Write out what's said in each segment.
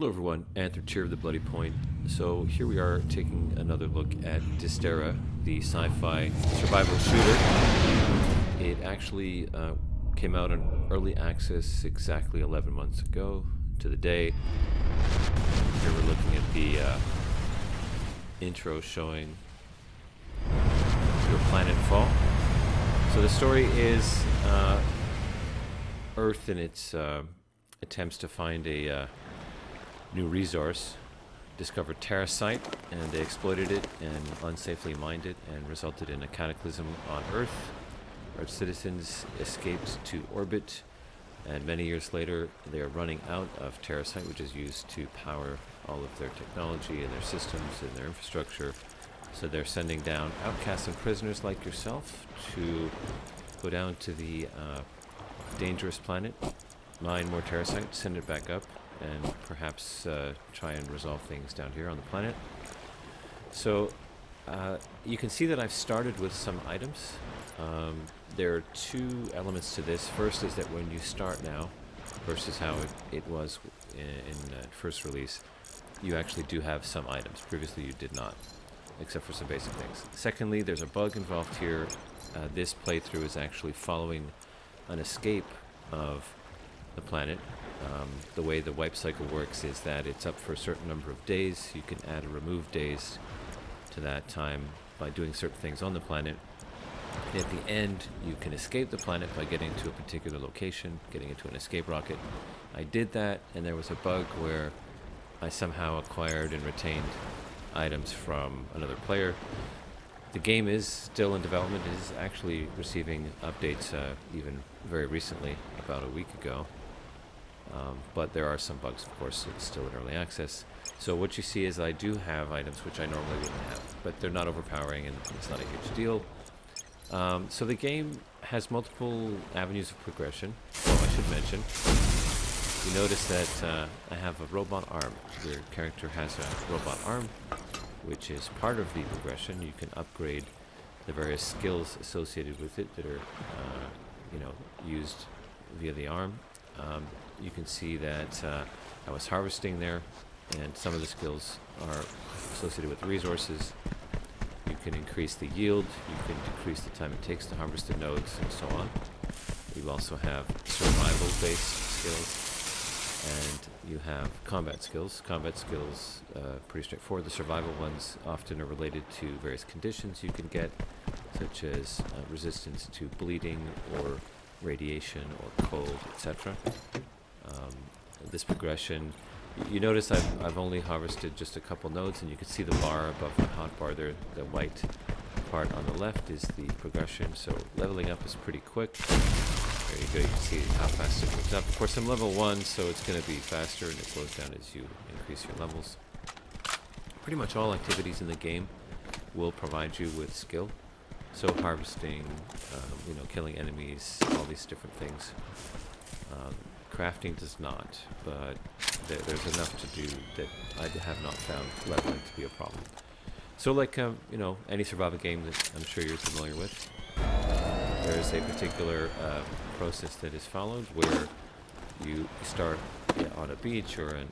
Hello everyone, Anther Cheer of the Bloody Point. So here we are taking another look at Dysterra, the sci-fi survival shooter. It actually came out in early access exactly 11 months ago to the day. Here we're looking at the intro showing your planetfall. So the story is Earth in its attempts to find a new resource, discovered terracite, and they exploited it and unsafely mined it and resulted in a cataclysm on Earth. Earth citizens escaped to orbit, and many years later they are running out of terracite, which is used to power all of their technology and their systems and their infrastructure. So they're sending down outcasts and prisoners like yourself to go down to the dangerous planet, mine more terracite, send it back up, and perhaps try and resolve things down here on the planet. So you can see that I've started with some items. There are two elements to this. First is that when you start now, versus how it was in first release, you actually do have some items. Previously you did not, except for some basic things. Secondly, there's a bug involved here. This playthrough is actually following an escape of the planet. The way the wipe cycle works is that it's up for a certain number of days. You can add or remove days to that time by doing certain things on the planet. At the end, you can escape the planet by getting to a particular location, getting into an escape rocket. I did that, and there was a bug where I somehow acquired and retained items from another player. The game is still in development. It is actually receiving updates even very recently, about a week ago. But there are some bugs, of course. It's still in early access. So what you see is I do have items which I normally wouldn't have, but they're not overpowering and it's not a huge deal. So the game has multiple avenues of progression. So I should mention, you notice that I have a robot arm. Your character has a robot arm, which is part of the progression. You can upgrade the various skills associated with it that are used via the arm. You can see that I was harvesting there, and some of the skills are associated with resources. You can increase the yield, you can decrease the time it takes to harvest the nodes, and so on. You also have survival-based skills, and you have combat skills. Combat skills, pretty straightforward. The survival ones often are related to various conditions you can get, such as resistance to bleeding or radiation or cold, etc. This progression, you notice I've only harvested just a couple nodes, and you can see the bar above the hotbar there. The white part on the left is the progression, so leveling up is pretty quick. There you go, you can see how fast it moves up. Of course, I'm level 1, so it's going to be faster, and it slows down as you increase your levels. Pretty much all activities in the game will provide you with skill. So harvesting, killing enemies, all these different things. Crafting does not, but there's enough to do that I have not found leveling to be a problem. So like, any survival game that I'm sure you're familiar with, there's a particular process that is followed where you start on a beach or in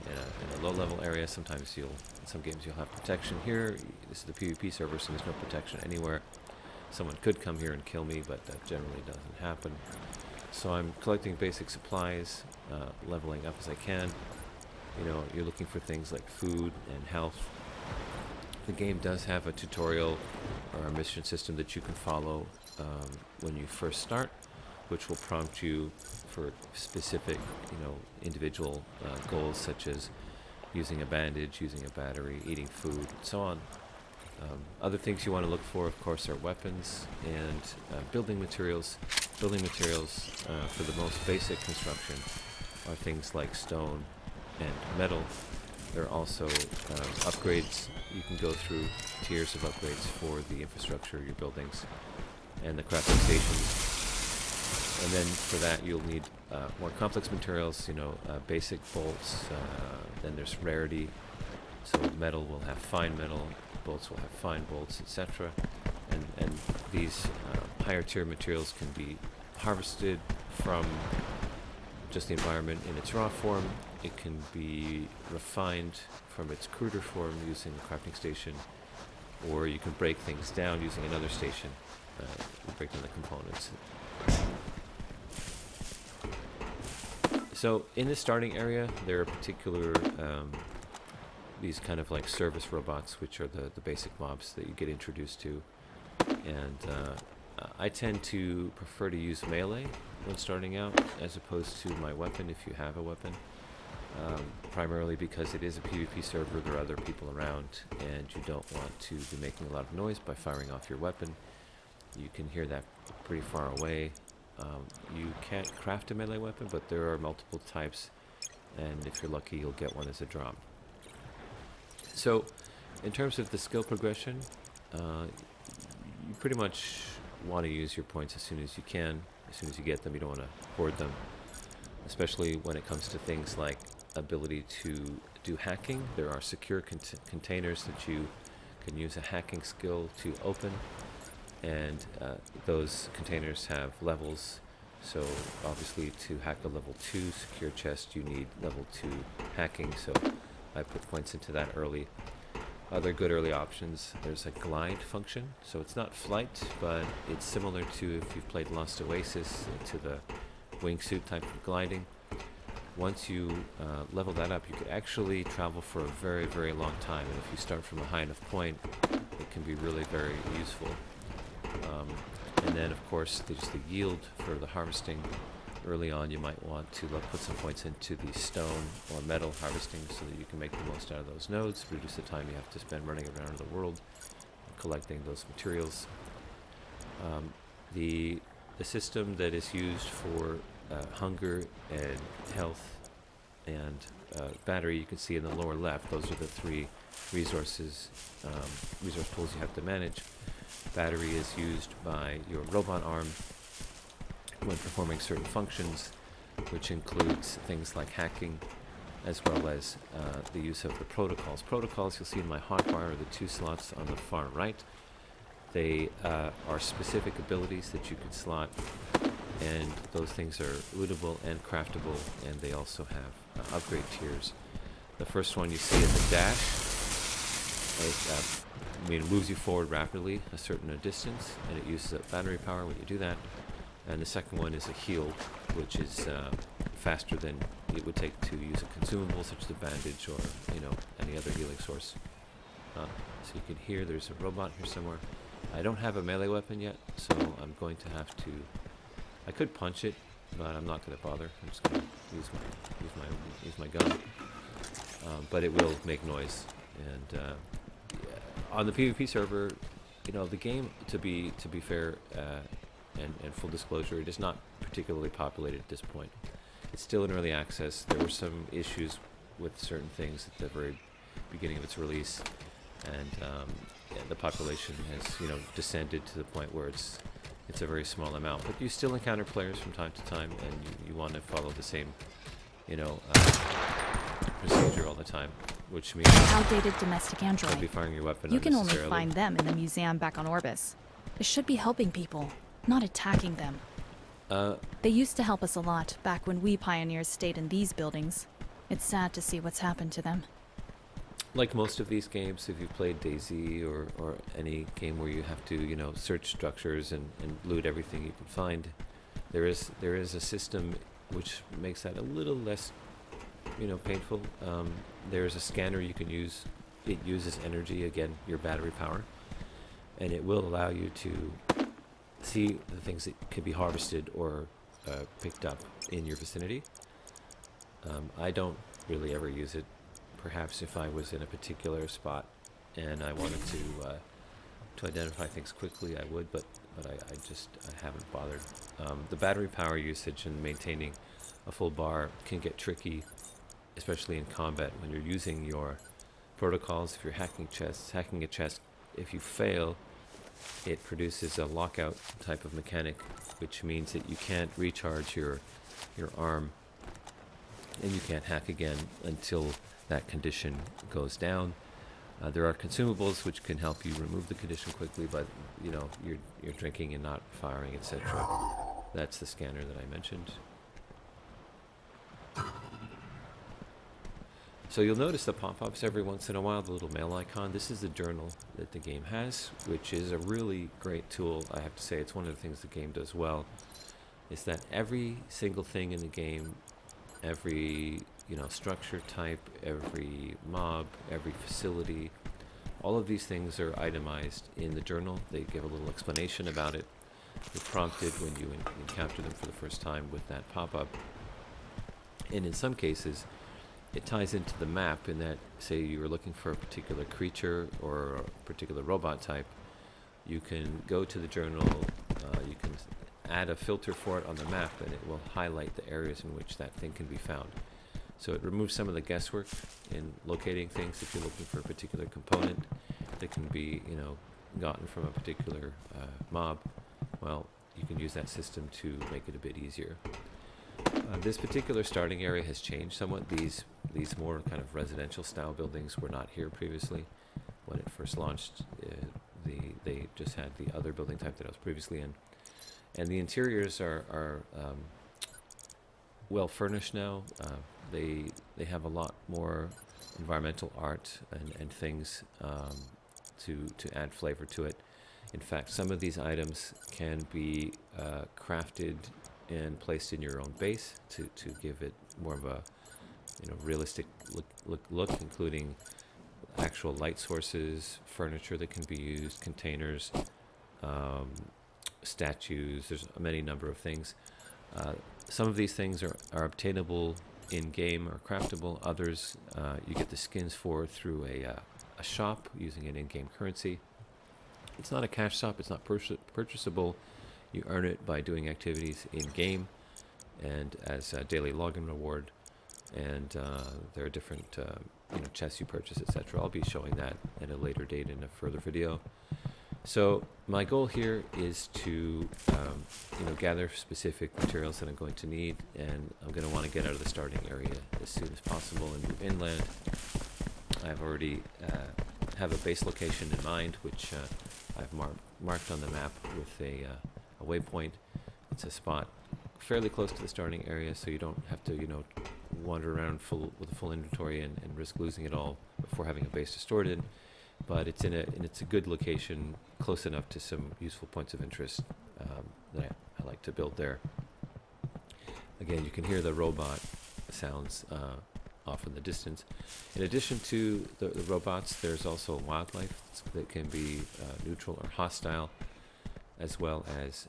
a low-level area. Sometimes in some games you'll have protection. Here, this is the PvP server, so there's no protection anywhere. Someone could come here and kill me, but that generally doesn't happen. So I'm collecting basic supplies, leveling up as I can. You're looking for things like food and health. The game does have a tutorial or a mission system that you can follow when you first start, which will prompt you for specific, individual goals, such as using a bandage, using a battery, eating food, and so on. Other things you want to look for, of course, are weapons and building materials. Building materials for the most basic construction are things like stone and metal. There are also upgrades. You can go through tiers of upgrades for the infrastructure, your buildings, and the crafting stations. And then for that you'll need more complex materials, basic bolts. Then there's rarity. So metal will have fine metal, bolts will have fine bolts, etc. And these higher tier materials can be harvested from just the environment in its raw form, it can be refined from its cruder form using a crafting station, or you can break things down using another station, break down the components. So in the starting area, there are particular these kind of like service robots, which are the basic mobs that you get introduced to. And I tend to prefer to use melee when starting out, as opposed to my weapon if you have a weapon. Primarily because it is a PvP server, there are other people around, and you don't want to be making a lot of noise by firing off your weapon. You can hear that pretty far away. You can't craft a melee weapon, but there are multiple types, and if you're lucky, you'll get one as a drop. So, in terms of the skill progression, you pretty much want to use your points as soon as you can. As soon as you get them, you don't want to hoard them, especially when it comes to things like ability to do hacking. There are secure containers that you can use a hacking skill to open, and those containers have levels. So obviously to hack a level 2 secure chest, you need level 2 hacking, so I put points into that early. Other good early options, there's a glide function. So it's not flight, but it's similar to if you've played Lost Oasis, to the wingsuit type of gliding. Once you level that up, you could actually travel for a very, very long time. And if you start from a high enough point, it can be really very useful. And then, of course, there's the yield for the harvesting. Early on, you might want to put some points into the stone or metal harvesting so that you can make the most out of those nodes, reduce the time you have to spend running around the world collecting those materials. The system that is used for hunger and health and battery, you can see in the lower left, those are the three resource pools you have to manage. Battery is used by your robot arm when performing certain functions, which includes things like hacking, as well as the use of the protocols. Protocols, you'll see in my hotbar, are the two slots on the far right. They are specific abilities that you can slot, and those things are lootable and craftable, and they also have upgrade tiers. The first one you see is a dash. It moves you forward rapidly a certain distance, and it uses up battery power when you do that. And the second one is a heal, which is faster than it would take to use a consumable such as a bandage or any other healing source. So you can hear there's a robot here somewhere. I don't have a melee weapon yet, so I'm going to have to. I could punch it, but I'm not going to bother. I'm just going to use my gun. But it will make noise. And on the PvP server, the game, to be fair. And full disclosure, it is not particularly populated at this point. It's still in early access. There were some issues with certain things at the very beginning of its release, and the population has descended to the point where it's a very small amount. But you still encounter players from time to time, and you want to follow the same procedure all the time, which means outdated domestic android. Don't be firing your weapon. You can only find them in the museum back on Orbis. It should be helping people, not attacking them. They used to help us a lot back when we pioneers stayed in these buildings. It's sad to see what's happened to them. Like most of these games, if you've played DayZ or any game where you have to, search structures and loot everything you can find, there is a system which makes that a little less, painful. There's a scanner you can use. It uses energy, again, your battery power, and it will allow you to see the things that can be harvested or picked up in your vicinity. I don't really ever use it. Perhaps if I was in a particular spot and I wanted to identify things quickly, I would, but I haven't bothered. The battery power usage and maintaining a full bar can get tricky, especially in combat when you're using your protocols. If you're hacking a chest, if you fail, it produces a lockout type of mechanic, which means that you can't recharge your arm, and you can't hack again until that condition goes down. There are consumables which can help you remove the condition quickly, but you're drinking and not firing, etc. That's the scanner that I mentioned. So you'll notice the pop-ups every once in a while, the little mail icon. This is the journal that the game has, which is a really great tool. I have to say, it's one of the things the game does well, is that every single thing in the game, every structure type, every mob, every facility, all of these things are itemized in the journal. They give a little explanation about it. They're prompted when you encounter them for the first time with that pop-up. And in some cases, it ties into the map in that, say you were looking for a particular creature or a particular robot type, you can go to the journal, you can add a filter for it on the map, and it will highlight the areas in which that thing can be found. So it removes some of the guesswork in locating things. If you're looking for a particular component that can be, gotten from a particular mob, well, you can use that system to make it a bit easier. This particular starting area has changed somewhat. These more kind of residential style buildings were not here previously. When it first launched, they just had the other building type that I was previously in. And the interiors are well furnished now. They have a lot more environmental art and things to add flavor to it. In fact, some of these items can be crafted and placed in your own base to give it more of a realistic look, including actual light sources, furniture that can be used, containers, statues. There's a many number of things. Some of these things are obtainable in-game or craftable. Others you get the skins for through a shop using an in-game currency. It's not a cash shop. It's not purchasable. You earn it by doing activities in-game and as a daily login reward. And there are different chests you purchase, etc. I'll be showing that at a later date in a further video. So my goal here is to gather specific materials that I'm going to need, and I'm going to want to get out of the starting area as soon as possible and move inland. I've already have a base location in mind, which I've marked on the map with a waypoint. It's a spot fairly close to the starting area, so you don't have to wander around with a full inventory and risk losing it all before having a base to store it in. But it's it's a good location, close enough to some useful points of interest that I like to build there. Again, you can hear the robot sounds off in the distance. In addition to the robots, there's also wildlife that can be neutral or hostile, as well as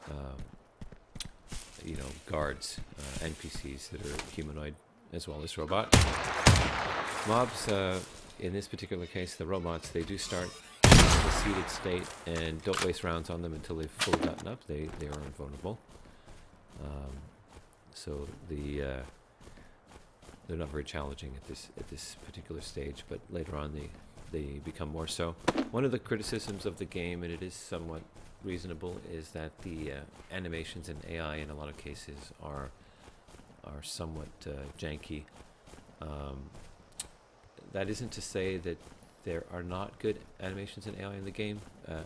guards, NPCs that are humanoid, as well as robot. Mobs, in this particular case, the robots, they do start in a seated state, and don't waste rounds on them until they've fully gotten up. They are invulnerable. So they're not very challenging at this particular stage, but later on they become more so. One of the criticisms of the game, and it is somewhat reasonable, is that the animations and AI in a lot of cases are somewhat janky. That isn't to say that there are not good animations and AI in the game.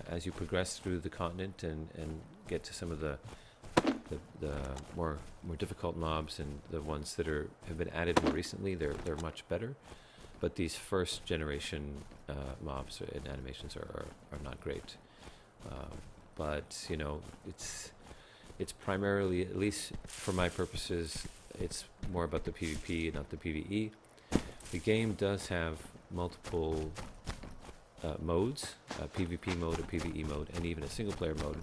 As you progress through the continent and get to some of the more difficult mobs and the ones that have been added more recently, they're much better. But these first generation mobs and animations are not great. But it's primarily, at least for my purposes, it's more about the PvP, not the PvE. The game does have multiple modes, a PvP mode, a PvE mode, and even a single-player mode.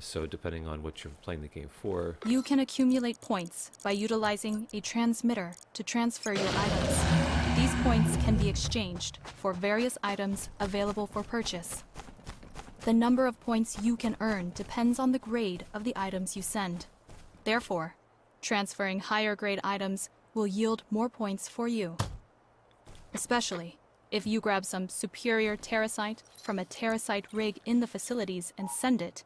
So depending on what you're playing the game for... You can accumulate points by utilizing a transmitter to transfer your items. These points can be exchanged for various items available for purchase. The number of points you can earn depends on the grade of the items you send. Therefore, transferring higher grade items will yield more points for you. Especially if you grab some superior terracite from a terracite rig in the facilities and send it,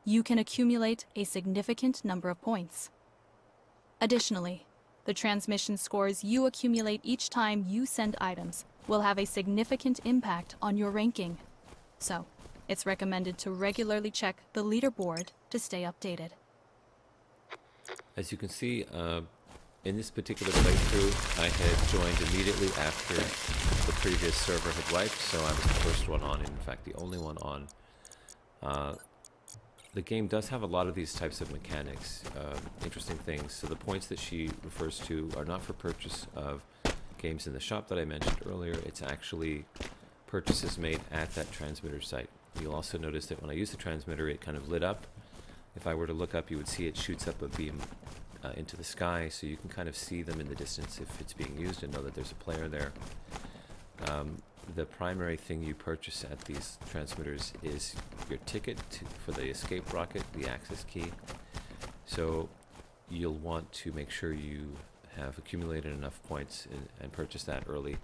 you can accumulate a significant number of points. Additionally, the transmission scores you accumulate each time you send items will have a significant impact on your ranking. So, it's recommended to regularly check the leaderboard to stay updated. As you can see, In this particular playthrough, I had joined immediately after the previous server had wiped, so I was the first one on, and in fact the only one on. The game does have a lot of these types of mechanics, interesting things. So the points that she refers to are not for purchase of games in the shop that I mentioned earlier. It's actually purchases made at that transmitter site. You'll also notice that when I use the transmitter, it kind of lit up. If I were to look up, you would see it shoots up a beam into the sky, so you can kind of see them in the distance if it's being used and know that there's a player there. The primary thing you purchase at these transmitters is your ticket for the escape rocket, the access key. So you'll want to make sure you have accumulated enough points and purchase that early.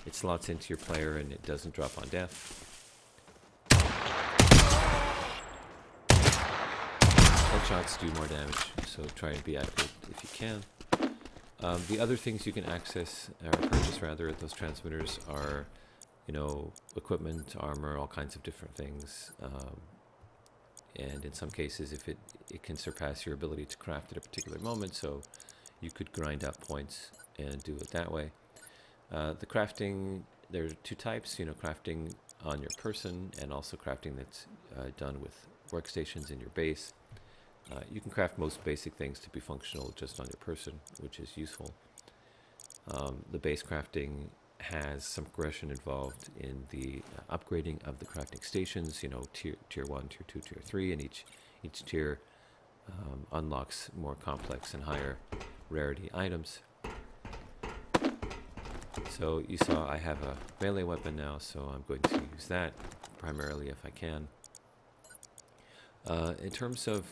It slots into your player and it doesn't drop on death. Headshots do more damage, so try and be accurate if you can. The other things you can access, or purchase rather, at those transmitters are, you know, equipment, armor, all kinds of different things. And in some cases, if it can surpass your ability to craft at a particular moment, so you could grind up points and do it that way. The crafting, there are two types, you know, crafting on your person and also crafting that's done with workstations in your base. You can craft most basic things to be functional just on your person, which is useful. The base crafting has some progression involved in the upgrading of the crafting stations, you know, tier 1, tier 2, tier 3, and each tier unlocks more complex and higher rarity items. So you saw I have a melee weapon now, so I'm going to use that primarily if I can. In terms of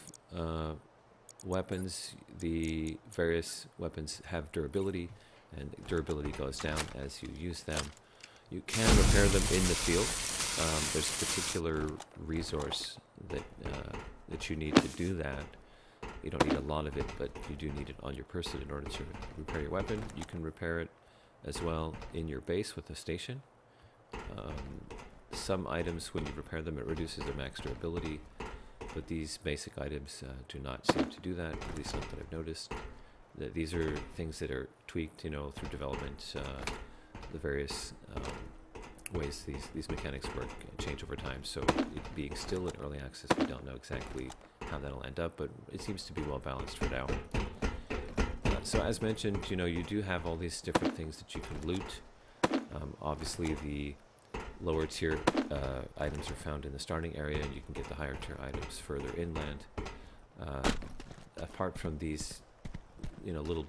weapons, the various weapons have durability, and durability goes down as you use them. You can repair them in the field. There's a particular resource that you need to do that. You don't need a lot of it, but you do need it on your person in order to repair your weapon. You can repair it as well in your base with a station. Some items, when you repair them, it reduces their max durability, but these basic items do not seem to do that, at least not that I've noticed. These are things that are tweaked, you know, through development. The various ways these mechanics work change over time. So it being still in early access, we don't know exactly how that'll end up, but it seems to be well balanced for now. So as mentioned, you know, you do have all these different things that you can loot. Obviously, the lower tier items are found in the starting area, and you can get the higher tier items further inland. Apart from these, you know, little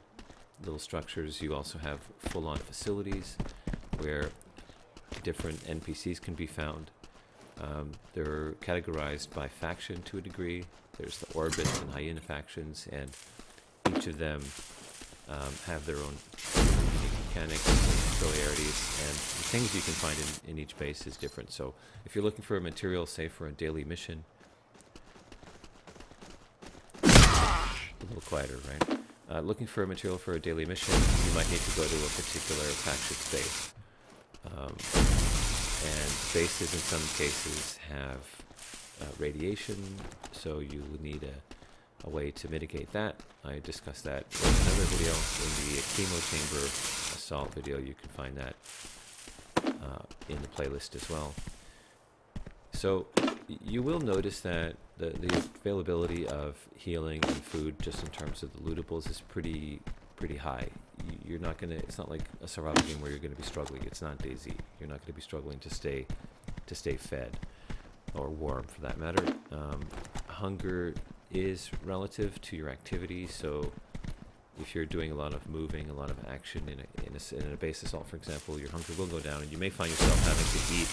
structures, you also have full-on facilities where different NPCs can be found. They're categorized by faction to a degree. There's the Orbits and Hyena factions, and each of them have their own unique mechanics and peculiarities, and the things you can find in each base is different. So if you're looking for a material, say for a daily mission, a little quieter, right? Looking for a material for a daily mission, you might need to go to a particular faction's base. And bases in some cases have radiation, so you need a way to mitigate that. I discussed that in another video, in the chemo chamber assault video. You can find that in the playlist as well. So you will notice that the availability of healing and food, just in terms of the lootables, is pretty high. You're not gonna. It's not like a survival game where you're gonna be struggling. It's not DayZ. You're not gonna be struggling to stay fed, or warm for that matter. Hunger is relative to your activity. So if you're doing a lot of moving, a lot of action in a base assault, for example, your hunger will go down, and you may find yourself having to eat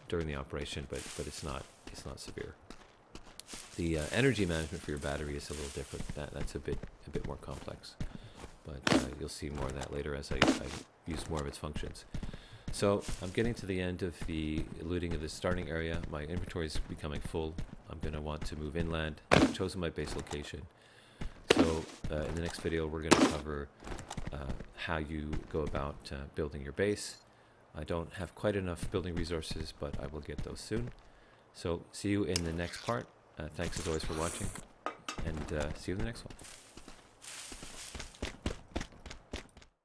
during the operation, but it's not severe. The energy management for your battery is a little different. That's a bit more complex, but you'll see more of that later as I use more of its functions. So I'm getting to the end of the looting of the starting area. My inventory is becoming full. I'm going to want to move inland. I've chosen my base location. So in the next video, we're going to cover how you go about building your base. I don't have quite enough building resources, but I will get those soon. So see you in the next part. Thanks as always for watching. and see you in the next one.